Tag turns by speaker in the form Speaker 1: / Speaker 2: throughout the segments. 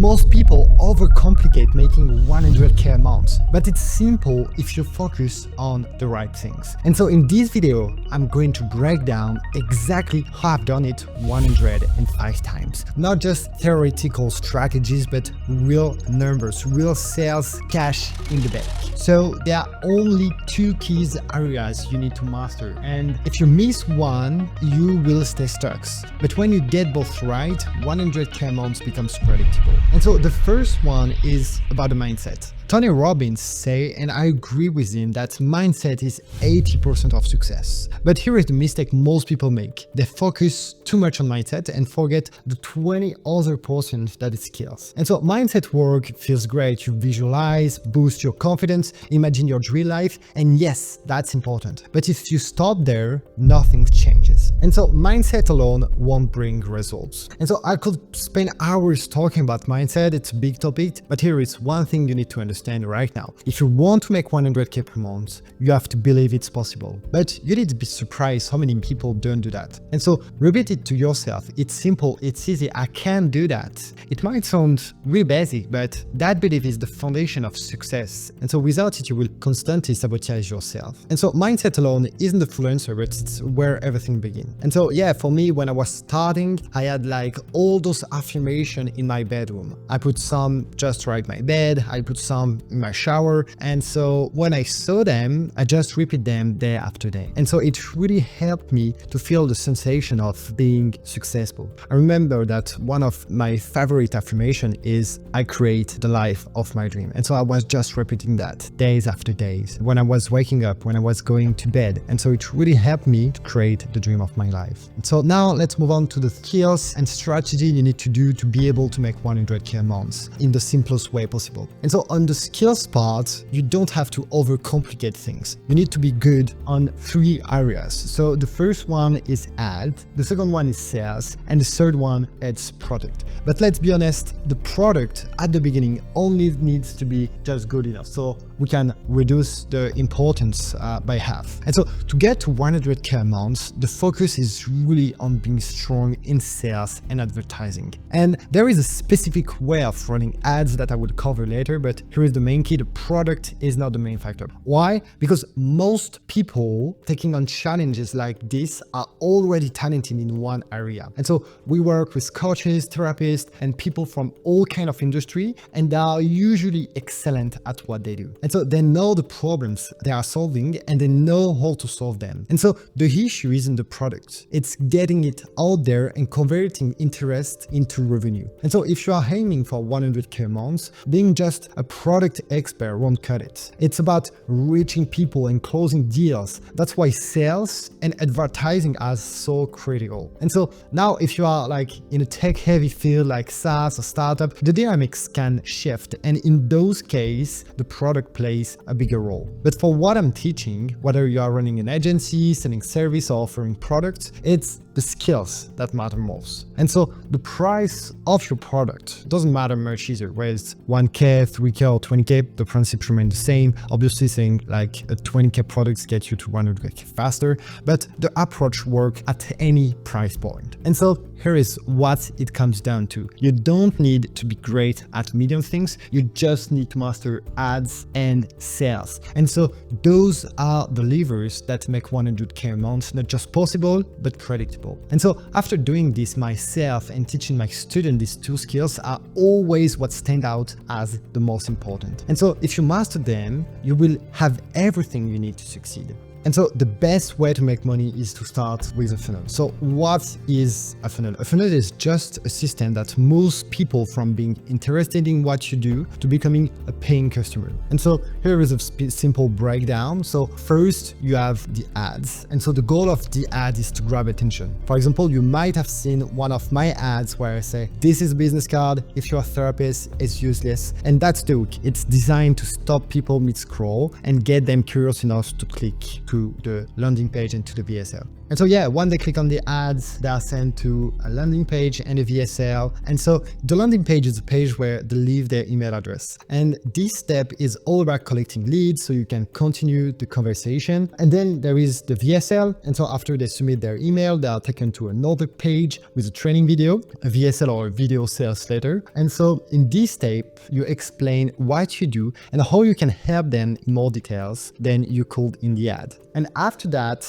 Speaker 1: Most people overcomplicate making 100k amounts, but it's simple if you focus on the right things. And so in this video, I'm going to break down exactly how I've done it 105 times. Not just theoretical strategies, but real numbers, real sales, cash in the bank. So there are only two keys areas you need to master. And if you miss one, you will stay stuck. But when you get both right, 100k amounts becomes predictable. And so the first one is about the mindset. Tony Robbins say, and I agree with him, that mindset is 80% of success. But here is the mistake most people make. They focus too much on mindset and forget the 20 other portions that is skills. And so mindset work feels great. You visualize, boost your confidence, imagine your dream life, and yes, that's important. But if you stop there, nothing changes. And so mindset alone won't bring results. And so I could spend hours talking about mindset. It's a big topic, but here is one thing you need to understand right now. If you want to make 100k per month, you have to believe it's possible. But you need to be surprised how many people don't do that. And so repeat it to yourself. It's simple, it's easy, I can do that. It might sound really basic, but that belief is the foundation of success. And so without it, you will constantly sabotage yourself. And so mindset alone isn't the full answer, but it's where everything begins. And so yeah, for me, when I was starting, I had like all those affirmations in my bedroom. I put some just right my bed, I put some in my shower. And so when I saw them, I just repeat them day after day. And so it really helped me to feel the sensation of being successful. I remember that one of my favorite affirmation is I create the life of my dream. And so I was just repeating that days after days when I was waking up, when I was going to bed. And so it really helped me to create the dream of my life. And so now let's move on to the skills and strategy you need to do to be able to make 100k a month in the simplest way possible. And so on the skills part, you don't have to overcomplicate things. You need to be good on 3 areas. So the first one is ad, the second one is sales, and the third one is product. But let's be honest, the product at the beginning only needs to be just good enough. So we can reduce the importance by half. And so to get to 100k a month, the focus is really on being strong in sales and advertising. And there is a specific way of running ads that I will cover later, but here is the main key. The product is not the main factor. Why? Because most people taking on challenges like this are already talented in one area. And so we work with coaches, therapists, and people from all kinds of industry, and they are usually excellent at what they do. And so they know the problems they are solving and they know how to solve them. And so the issue isn't the product. It's getting it out there and converting interest into revenue. And so if you are aiming for 100k a month, being just a product expert won't cut it. It's about reaching people and closing deals. That's why sales and advertising are so critical. And so now if you are like in a tech heavy field like SaaS or startup, the dynamics can shift. And in those cases, the product plays a bigger role. But for what I'm teaching, whether you are running an agency, selling service or offering products, it's the skills that matter most. And so the price of your product doesn't matter much either, whether it's 1k, 3k or 20k, the principles remain the same. Obviously saying like a 20k products get you to 100k faster, but the approach works at any price point. And so here is what it comes down to. You don't need to be great at medium things. You just need to master ads and sales. And so those are the levers that make 100k a month not just possible, but predictable. And so after doing this myself and teaching my students these 2 skills are always what stand out as the most important. And so if you master them, you will have everything you need to succeed. And so the best way to make money is to start with a funnel. So what is a funnel? A funnel is just a system that moves people from being interested in what you do to becoming a paying customer. And so here is a simple breakdown. So first you have the ads. And so the goal of the ad is to grab attention. For example, you might have seen one of my ads where I say, this is a business card. If you're a therapist, it's useless. And that's the hook. It's designed to stop people mid-scroll and get them curious enough to click to the landing page and to the VSL. And so yeah, when they click on the ads, they are sent to a landing page and a VSL. And so the landing page is a page where they leave their email address. And this step is all about collecting leads so you can continue the conversation. And then there is the VSL. And so after they submit their email, they are taken to another page with a training video, a VSL or a video sales letter. And so in this step, you explain what you do and how you can help them in more details than you could in the ad. And after that,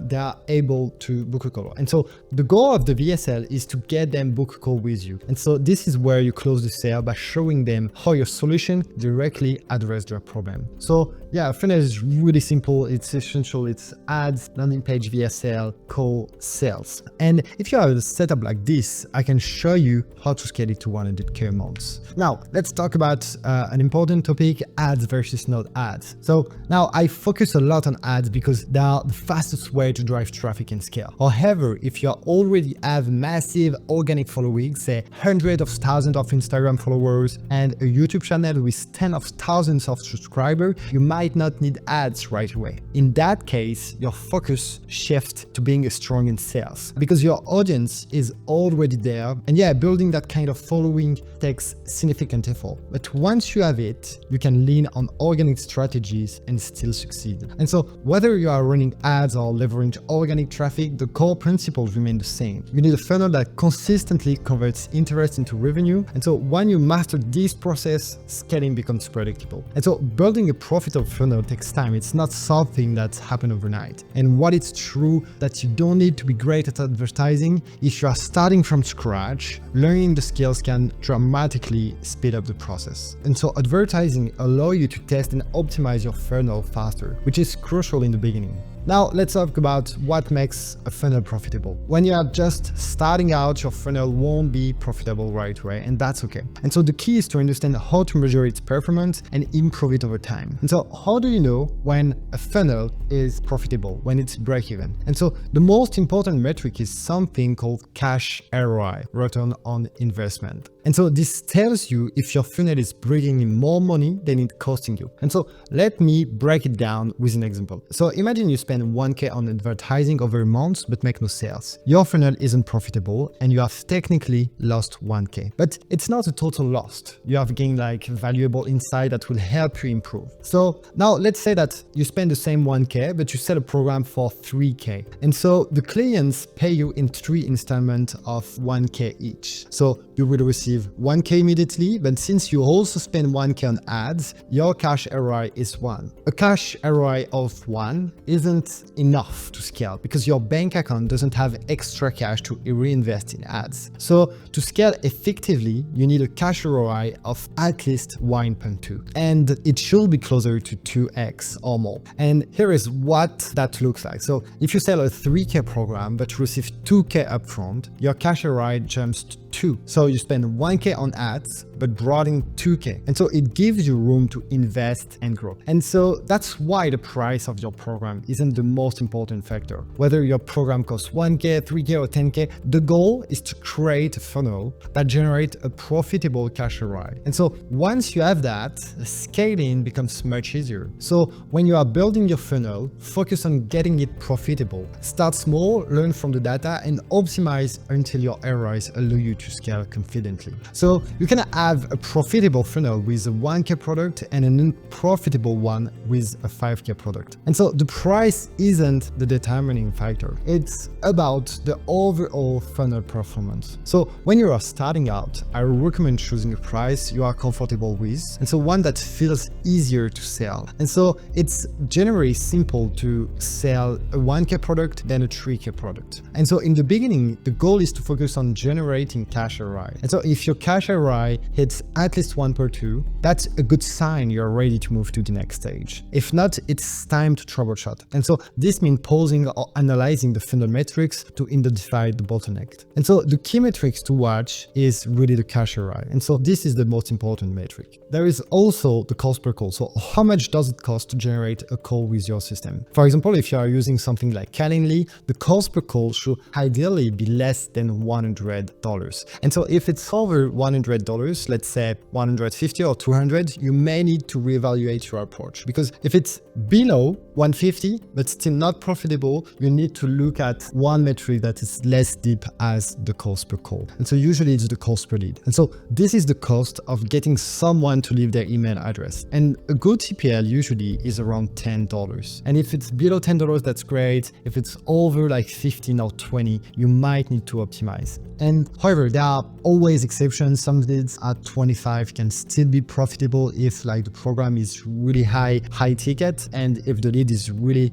Speaker 1: they are able to book a call. And so the goal of the VSL is to get them book a call with you. And so this is where you close the sale by showing them how your solution directly addresses their problem. So yeah, funnel is really simple. It's essential. It's ads, landing page, VSL, call, sales. And if you have a setup like this, I can show you how to scale it to 100K a month. Now, let's talk about an important topic, ads versus not ads. So now I focus a lot on ads because they are the fastest way to drive traffic and scale. However, if you already have massive organic following, say hundreds of thousands of Instagram followers and a YouTube channel with tens of thousands of subscribers, you might not need ads right away. In that case, your focus shifts to being strong in sales because your audience is already there. And yeah, building that kind of following takes significant effort. But once you have it, you can lean on organic strategies and still succeed. And so whether you are running ads or leveraging organic traffic, the core principles remain the same. You need a funnel that consistently converts interest into revenue. And so when you master this process, scaling becomes predictable. And so building a profitable funnel takes time. It's not something that happens overnight. And what it's true that you don't need to be great at advertising. If you are starting from scratch, learning the skills can dramatically speed up the process. And so advertising allows you to test and optimize your funnel faster, which is crucial in the beginning. Now let's talk about what makes a funnel profitable. When you are just starting out, your funnel won't be profitable right away, and that's okay. And so the key is to understand how to measure its performance and improve it over time. And so how do you know when a funnel is profitable, when it's break-even? And so the most important metric is something called cash ROI, return on investment. And so this tells you if your funnel is bringing in more money than it's costing you. And so let me break it down with an example. So imagine you spend 1K on advertising over a month but make no sales. Your funnel isn't profitable and you have technically lost 1K. But it's not a total loss. You have gained like valuable insight that will help you improve. So now let's say that you spend the same 1K but you sell a program for 3K. And so the clients pay you in 3 installments of 1K each. So you will receive 1K immediately, but since you also spend 1K on ads, your cash ROI is 1. A cash ROI of 1 isn't enough to scale because your bank account doesn't have extra cash to reinvest in ads. So to scale effectively, you need a cash ROI of at least 1.2, and it should be closer to 2x or more. And here is what that looks like. So if you sell a 3K program but receive 2K upfront, your cash ROI jumps to 2. So you spend 1K on ads, but brought in 2K. And so it gives you room to invest and grow. And so that's why the price of your program isn't the most important factor. Whether your program costs 1K, 3K, or 10K, the goal is to create a funnel that generates a profitable cash ROI. And so once you have that, scaling becomes much easier. So when you are building your funnel, focus on getting it profitable. Start small, learn from the data, and optimize until your ROIs allow you to scale confidently. So you can have a profitable funnel with a 1K product and an unprofitable one with a 5K product. And so the price isn't the determining factor. It's about the overall funnel performance. So when you are starting out, I recommend choosing a price you are comfortable with, and so one that feels easier to sell. And so it's generally simple to sell a 1K product than a 3K product. And so in the beginning, the goal is to focus on generating cash ROI. And so if your cash ROI hits at least 1.2, that's a good sign you're ready to move to the next stage. If not, it's time to troubleshoot. And so this means pausing or analyzing the funnel metrics to identify the bottleneck. And so the key metrics to watch is really the cash ROI. And so this is the most important metric. There is also the cost per call. So how much does it cost to generate a call with your system? For example, if you are using something like Calendly, the cost per call should ideally be less than $100. And so if it's over $100, approach, let's say 150 or 200, you may need to reevaluate your approach, because if it's below 150 but still not profitable, you need to look at one metric that is less deep as the cost per call. And so usually it's the cost per lead. And so this is the cost of getting someone to leave their email address. And a good TPL usually is around $10. And if it's below $10, that's great. If it's over like 15 or 20, you might need to optimize. And however, there are always exceptions. Some leads at 25 can still be profitable if like the program is really high ticket, and if the lead is really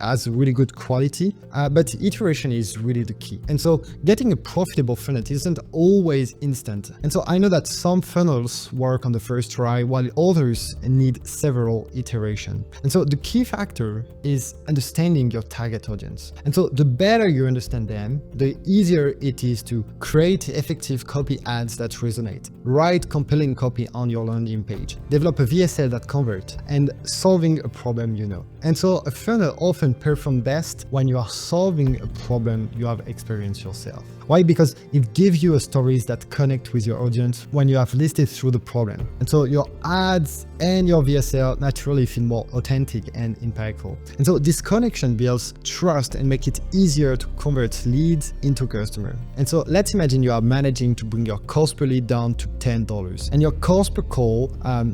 Speaker 1: has really good quality. But iteration is really the key. And so getting a profitable funnel isn't always instant. And so I know that some funnels work on the first try while others need several iterations. And so the key factor is understanding your target audience. And so the better you understand them, the easier it is to create effective copy ads that resonate, write compelling copy on your landing page, develop a VSL that converts, and solving a problem you know. And so a funnel often performs best when you are solving a problem you have experienced yourself. Why? Because it gives you stories that connect with your audience when you have listed through the problem. And so your ads and your VSL naturally feel more authentic and impactful. And so this connection builds trust and makes it easier to convert leads into customers. And so let's imagine you are managing to bring your cost per lead down to $10 and your cost per call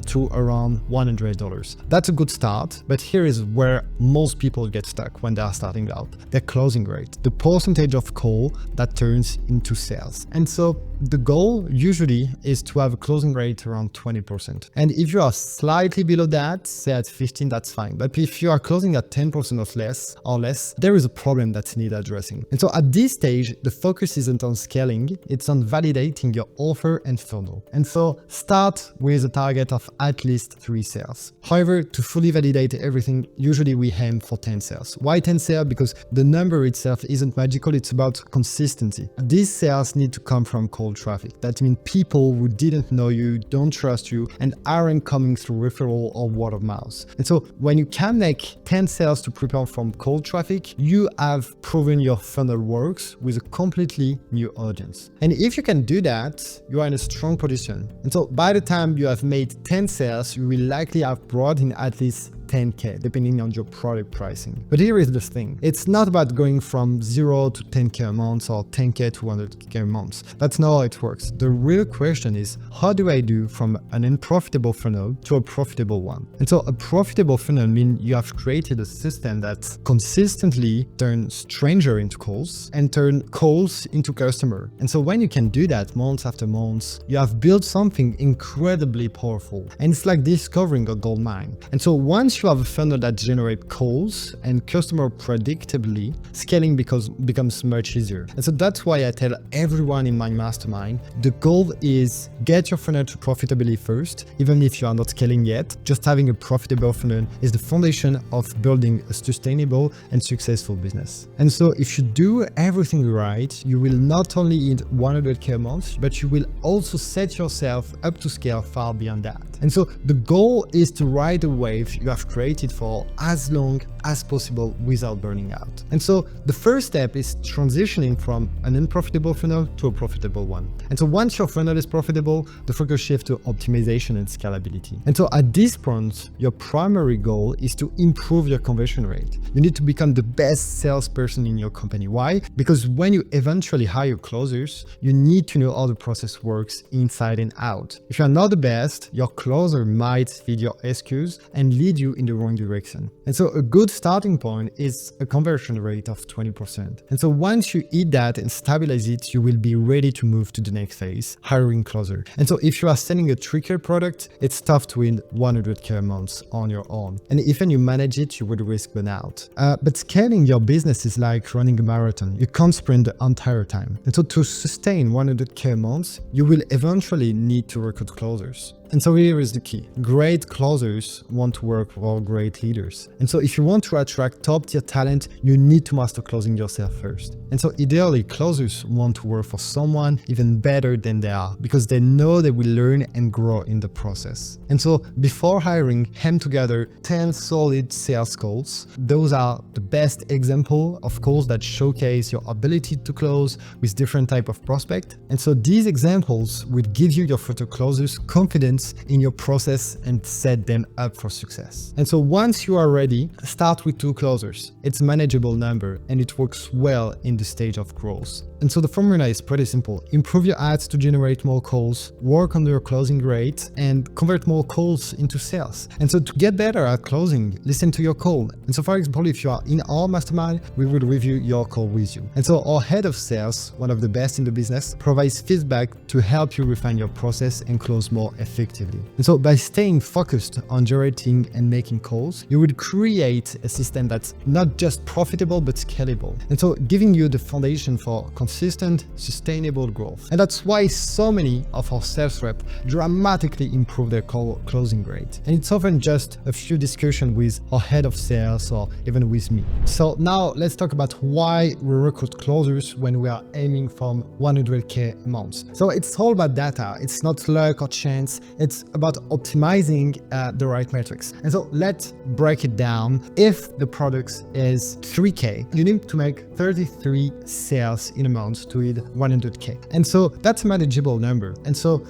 Speaker 1: to around $100. That's a good start, but here is where most people get stuck when they are starting out. Their closing rate, the percentage of call that turns into sales. And so the goal usually is to have a closing rate around 20%. And if you are slightly below that, say at 15, that's fine. But if you are closing at 10% or less, there is a problem that needs addressing. And so at this stage, the focus isn't on scaling, it's on validating your offer and funnel. And so start with a target of at least 3 sales. However, to fully validate everything, usually we aim for 10 sales. Why 10 sales? Because the number itself isn't magical, it's about consistency. These sales need to come from cold traffic. That means people who didn't know you, don't trust you, and aren't coming through referral or word of mouth. And so when you can make 10 sales to prepare from cold traffic, you have proven your funnel works with a completely new audience. And if you can do that, you are in a strong position. And so by the time you have made 10 sales, you will likely have brought in at least 10K, depending on your product pricing. But here is the thing. It's not about going from 0 to 10K a month or 10K to 100K a month. That's not how it works. The real question is, how do I do from an unprofitable funnel to a profitable one? And so a profitable funnel means you have created a system that consistently turns stranger into calls and turn calls into customer. And so when you can do that month after month, you have built something incredibly powerful. And it's like discovering a gold mine. And so once you have a funnel that generates calls and customer predictably, scaling becomes much easier. And so that's why I tell everyone in my mastermind, the goal is get your funnel to profitability first, even if you are not scaling yet. Just having a profitable funnel is the foundation of building a sustainable and successful business. And so if you do everything right, you will not only hit 100K a month, but you will also set yourself up to scale far beyond that. And so the goal is to ride a wave you have created for as long as possible without burning out. And so the first step is transitioning from an unprofitable funnel to a profitable one. And so once your funnel is profitable, the focus shifts to optimization and scalability. And so at this point, your primary goal is to improve your conversion rate. You need to become the best salesperson in your company. Why? Because when you eventually hire closers, you need to know how the process works inside and out. If you're not the best, your closer might feed your excuses and lead you in the wrong direction. And so a good starting point is a conversion rate of 20%. And so once you hit that and stabilize it, you will be ready to move to the next phase, hiring closer. And so if you are selling a trickier product, it's tough to win 100K a month on your own. And even you manage it, you would risk burnout. But scaling your business is like running a marathon. You can't sprint the entire time. And so to sustain 100K a month, you will eventually need to recruit closers. And so here is the key. Great closers want to work for great leaders. And so if you want to attract top tier talent, you need to master closing yourself first. And so ideally, closers want to work for someone even better than they are because they know they will learn and grow in the process. And so before hiring, hem together 10 solid sales calls. Those are the best example of calls that showcase your ability to close with different type of prospect. And so these examples will give you your future closers confidence in your process and set them up for success. And so once you are ready, start with 2 closers. It's a manageable number and it works well in the stage of growth. And so the formula is pretty simple. Improve your ads to generate more calls, work on your closing rate, and convert more calls into sales. And so to get better at closing, listen to your call. And so for example, if you are in our mastermind, we will review your call with you. And so our head of sales, one of the best in the business, provides feedback to help you refine your process and close more effectively. And so by staying focused on generating and making calls, you will create a system that's not just profitable, but scalable. And so giving you the foundation for consistent, sustainable growth. And that's why so many of our sales reps dramatically improve their call closing rate. And it's often just a few discussions with our head of sales or even with me. So now let's talk about why we recruit closers when we are aiming from 100K a month. So it's all about data. It's not luck or chance. It's about optimizing the right metrics. And so let's break it down. If the product is 3K, you need to make 33 sales in a month to hit 100K. And so that's a manageable number. And so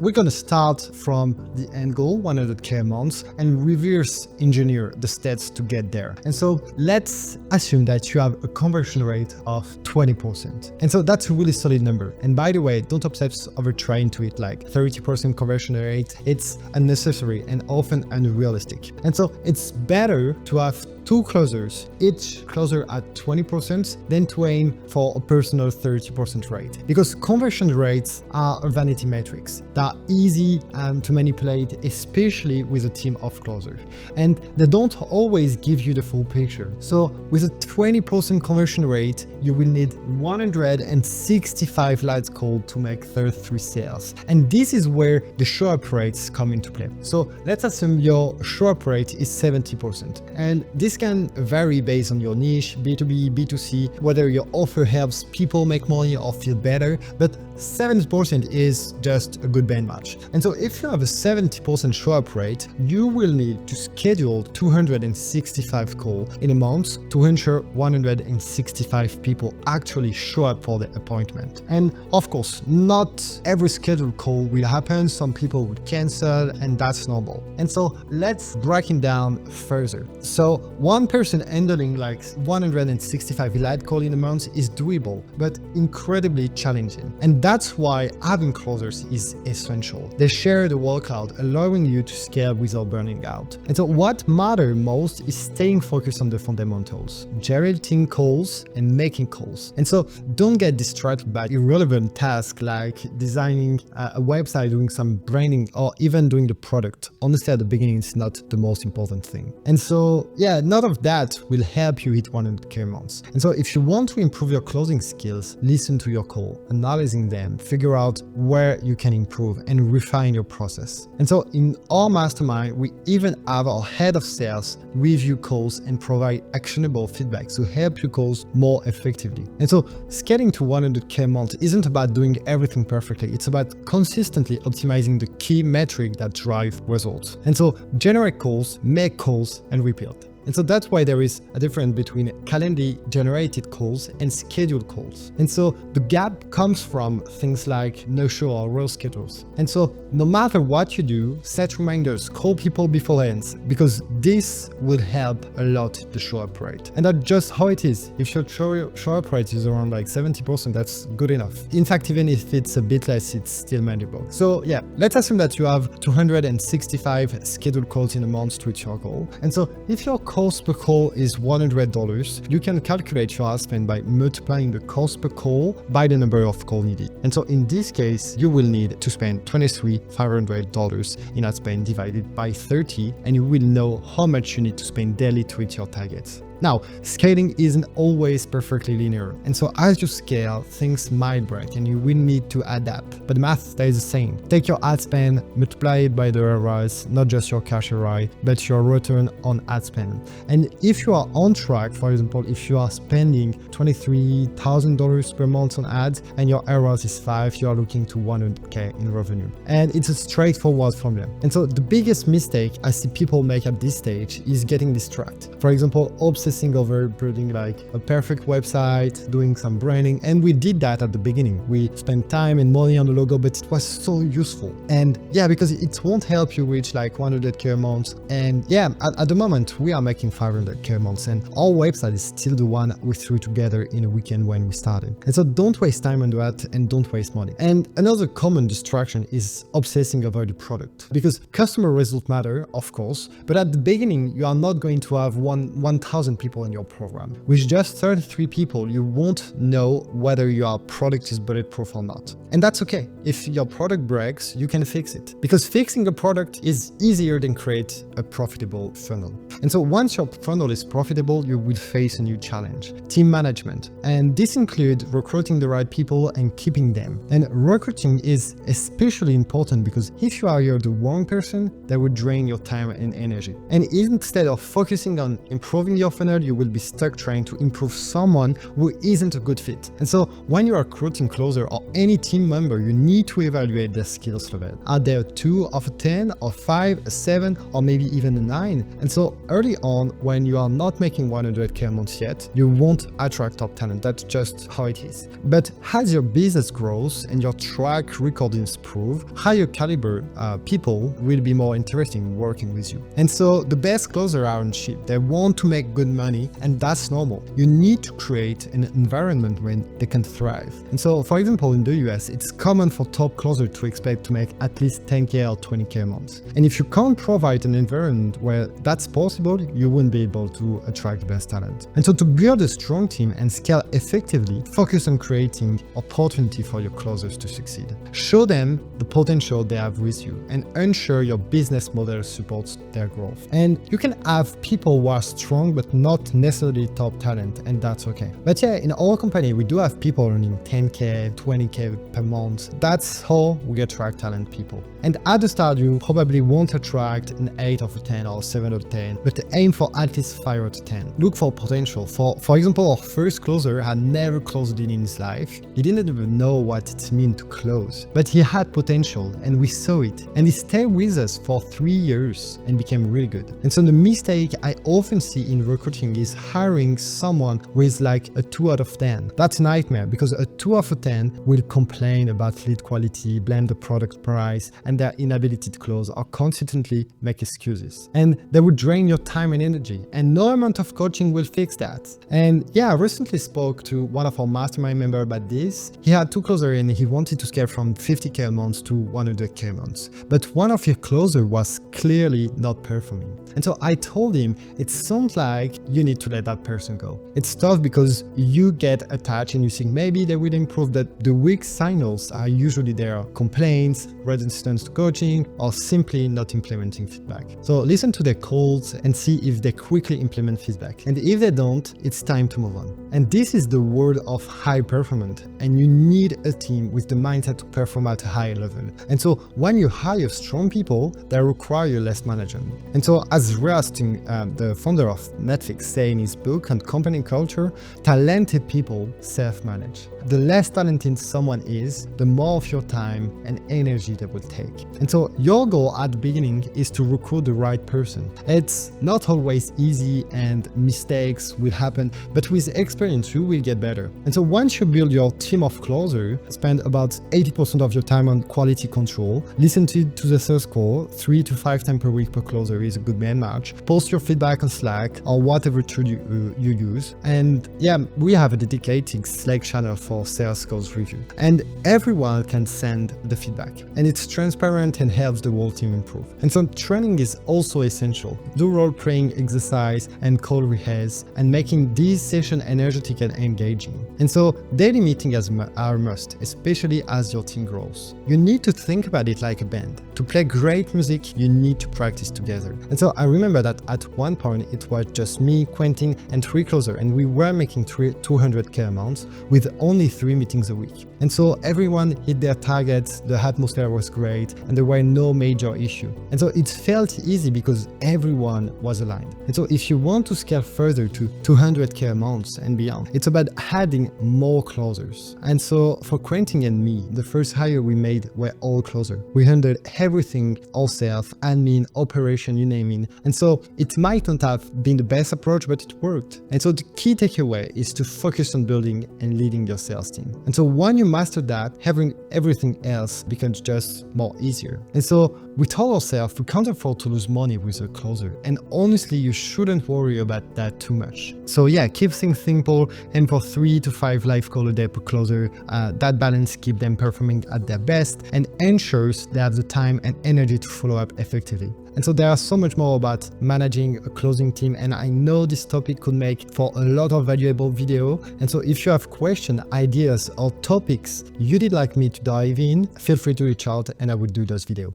Speaker 1: we're going to start from the end goal, 100K a month, and reverse engineer the steps to get there. And so let's assume that you have a conversion rate of 20%. And so that's a really solid number. And by the way, don't obsess over trying to hit like 30% conversion rate. It's unnecessary and often unrealistic. And so it's better to have 2 closers, each closer at 20%, than to aim for a personal 30% rate. Because conversion rates are a vanity metrics that are easy to manipulate, especially with a team of closers. And they don't always give you the full picture. So with a 20% conversion rate, you will need 165 leads called to make 33 sales. And this is where the show up rates come into play. So let's assume your show up rate is 70%. And this can vary based on your niche, B2B, B2C, whether your offer helps people make money or feel better, but 70% is just a good benchmark. And so if you have a 70% show up rate, you will need to schedule 265 calls in a month to ensure 165 people actually show up for the appointment. And of course, not every scheduled call will happen. Some people would cancel, and that's normal. And so let's break it down further. So one person handling like 165 lead calls in a month is doable, but incredibly challenging. And that's why having closers is essential. They share the workload, allowing you to scale without burning out. And so what matters most is staying focused on the fundamentals, generating calls and making calls. And so don't get distracted by irrelevant tasks like designing a website, doing some branding, or even doing the product. Honestly, at the beginning, it's not the most important thing. And so, yeah, none of that will help you hit 100K months. And so if you want to improve your closing skills, listen to your call, analyzing them, figure out where you can improve and refine your process. And so in our mastermind, we even have our head of sales review calls and provide actionable feedback to help you close more effectively. And so scaling to 100K a month isn't about doing everything perfectly. It's about consistently optimizing the key metric that drive results. And so generate calls, make calls, and repeat. And so that's why there is a difference between calendar-generated calls and scheduled calls. And so the gap comes from things like no-show or roll schedules. And so no matter what you do, set reminders, call people beforehand, because this will help a lot the show-up rate. And that's just how it is. If your show-up rate is around like 70%, that's good enough. In fact, even if it's a bit less, it's still manageable. So yeah, let's assume that you have 265 scheduled calls in a month to reach your goal. And so if your cost per call is $100, you can calculate your ad spend by multiplying the cost per call by the number of calls needed. And so in this case, you will need to spend $23,500 in ad spend divided by 30, and you will know how much you need to spend daily to reach your targets. Now, scaling isn't always perfectly linear, and so as you scale, things might break and you will need to adapt. But the math stays the same. Take your ad spend, multiply it by the ROIs, not just your cash ROI, but your return on ad spend. And if you are on track, for example, if you are spending $23,000 per month on ads and your ROIs is 5, you are looking to 100K in revenue. And it's a straightforward formula. And so the biggest mistake I see people make at this stage is getting distracted. For example, obsessing over building like a perfect website, doing some branding. And we did that at the beginning. We spent time and money on the logo, but it was so useful. And yeah, because it won't help you reach like 100K a month. And yeah, at the moment we are making 500K a month, and our website is still the one we threw together in a weekend when we started. And so don't waste time on that and don't waste money. And another common distraction is obsessing over the product, because customer results matter, of course, but at the beginning you are not going to have 1,000 people in your program. With just 33 people, you won't know whether your product is bulletproof or not. And that's okay. If your product breaks, you can fix it, because fixing a product is easier than create a profitable funnel. And so once your funnel is profitable, you will face a new challenge: team management. And this includes recruiting the right people and keeping them. And recruiting is especially important because if you hire the wrong person, that would drain your time and energy. And instead of focusing on improving your funnel, you will be stuck trying to improve someone who isn't a good fit. And so when you are recruiting closer or any team member, you need to evaluate their skills level. Are they a 2 of a 10 or 5, a 7, or maybe even a 9? And so early on, when you are not making 100K a month yet, you won't attract top talent. That's just how it is. But as your business grows and your track record improves, higher caliber people will be more interested in working with you. And so the best closers aren't cheap. They want to make good money, and that's normal. You need to create an environment where they can thrive. And so, for example, in the US, it's common for top closers to expect to make at least 10K or 20K a month. And if you can't provide an environment where that's possible, you won't be able to attract the best talent. And so to build a strong team and scale effectively, focus on creating opportunity for your closers to succeed. Show them the potential they have with you and ensure your business model supports their growth. And you can have people who are strong but not necessarily top talent, and that's okay. But yeah, in our company, we do have people earning 10K, 20K per month. That's how we attract talent people. And at the start, you probably won't attract an 8 of a 10 or 7 out of 10, but aim for at least 5 out of 10. Look for potential. For example, our first closer had never closed a deal in his life. He didn't even know what it meant to close, but he had potential and we saw it. And he stayed with us for 3 years and became really good. And so the mistake I often see in recruiting is hiring someone with like a 2 out of 10. That's a nightmare, because a 2 out of 10 will complain about lead quality, blame the product price, and their inability to close, or consistently make excuses. And they would drain your time and energy, and no amount of coaching will fix that. And yeah, I recently spoke to one of our mastermind members about this. He had 2 closers and he wanted to scale from 50K a month to 100K a month. But one of your closers was clearly not performing. And so I told him, it sounds like you need to let that person go. It's tough because you get attached and you think maybe they will improve, that the weak signals are usually their complaints, resistance to coaching, or simply not implementing feedback. So listen to their calls and see if they quickly implement feedback. And if they don't, it's time to move on. And this is the world of high performance, and you need a team with the mindset to perform at a high level. And so when you hire strong people, they require less management. And so as Rustin, the founder of Netflix, say in his book on company culture, talented people self-manage. The less talented someone is, the more of your time and energy they will take. And so your goal at the beginning is to recruit the right person. It's not always easy and mistakes will happen, but with experience you will get better. And so once you build your team of closers, spend about 80% of your time on quality control, listen to the sales call 3 to 5 times per week per closer is a good benchmark, post your feedback on Slack or whatever tool you use. And yeah, we have a dedicated Slack channel for for sales calls review. And everyone can send the feedback. And it's transparent and helps the whole team improve. And so training is also essential. Do role-playing exercise and call rehearse and making these sessions energetic and engaging. And so daily meetings are a must, especially as your team grows. You need to think about it like a band. To play great music, you need to practice together. And so I remember that at one point it was just me, Quentin, and 3 closers, and we were making 200k amounts with only 3 meetings a week. And so everyone hit their targets, the atmosphere was great, and there were no major issue. And so it felt easy because everyone was aligned. And so if you want to scale further to 200k amounts and beyond, it's about adding more closers. And so for Quentin and me, the first hire we made were all closers. We handled everything ourselves, admin, operation, you name it. And so it might not have been the best approach, but it worked. And so the key takeaway is to focus on building and leading your sales team. And so when you master that, having everything else becomes just more easier. And so we told ourselves we can't afford to lose money with a closer. And honestly, you shouldn't worry about that too much. So yeah, keep things simple, and for 3 to 5 live call a day per closer. That balance keeps them performing at their best and ensures they have the time and energy to follow up effectively. And so there are so much more about managing a closing team, and I know this topic could make for a lot of valuable video. And so if you have questions, ideas, or topics you'd like me to dive in, feel free to reach out and I will do those videos.